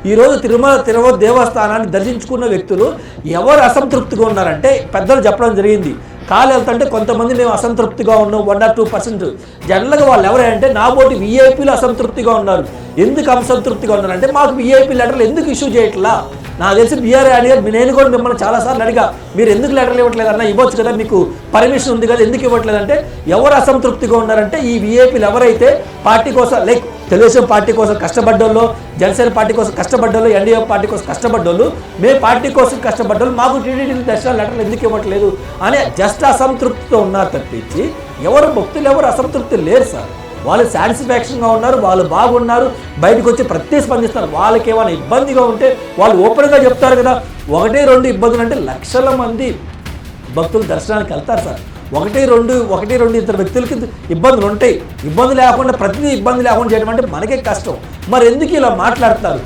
ఈరోజు తిరుపతి దేవస్థానాన్ని దర్శించుకున్న వ్యక్తులు ఎవరు అసంతృప్తిగా ఉన్నారంటే పెద్దలు చెప్పడం జరిగింది. కాలు వెళ్తుంటే కొంతమంది మేము అసంతృప్తిగా ఉన్నాం 1 or 2%. జనరల్గా వాళ్ళు ఎవరంటే నాబోటి వీఐపీలు అసంతృప్తిగా ఉన్నారు. ఎందుకు అసంతృప్తిగా ఉన్నారంటే మాకు వీఐపీ లెటర్లు ఎందుకు ఇష్యూ చేయట్లా. నాకు తెలిసి బీఆర్ అని నేను కూడా మిమ్మల్ని చాలాసార్లు అడిగా, మీరు ఎందుకు లెటర్లు ఇవ్వట్లేదన్నా, ఇవ్వచ్చు కదా, మీకు పర్మిషన్ ఉంది కదా, ఎందుకు ఇవ్వట్లేదంటే ఎవరు అసంతృప్తిగా ఉన్నారంటే ఈ వీఐపీలు ఎవరైతే పార్టీ కోసం లైక్ తెలుగుదేశం పార్టీ కోసం కష్టపడ్డోళ్ళు, జనసేన పార్టీ కోసం కష్టపడ్డోళ్ళు, ఎన్డీఏ పార్టీ కోసం కష్టపడ్డోళ్ళు, మేము పార్టీ కోసం కష్టపడ్డోళ్ళు మాకు టీడీటీ దర్శన లెటర్లు ఎందుకు ఇవ్వట్లేదు అని జస్ట్ అసంతృప్తితో ఉన్నారు తప్పించి ఎవరు భక్తులు ఎవరు అసంతృప్తి లేరు సార్. వాళ్ళు సాటిస్ఫాక్షన్గా ఉన్నారు, వాళ్ళు బాగున్నారు, బయటకు వచ్చి ప్రతిస్పందిస్తారు. వాళ్ళకి ఏమైనా ఇబ్బందిగా ఉంటే వాళ్ళు ఓపెన్గా చెప్తారు కదా. 1-2 ఇబ్బందులు అంటే లక్షల మంది భక్తులు దర్శనానికి వెళ్తారు సార్. 1-2 ఇద్దరు వ్యక్తులకి ఇబ్బందులు ఉంటాయి. ఇబ్బంది లేకుండా ప్రతిదీ ఇబ్బంది లేకుండా చేయడం అంటే మనకే కష్టం. మరి ఎందుకు ఇలా మాట్లాడుతున్నారు?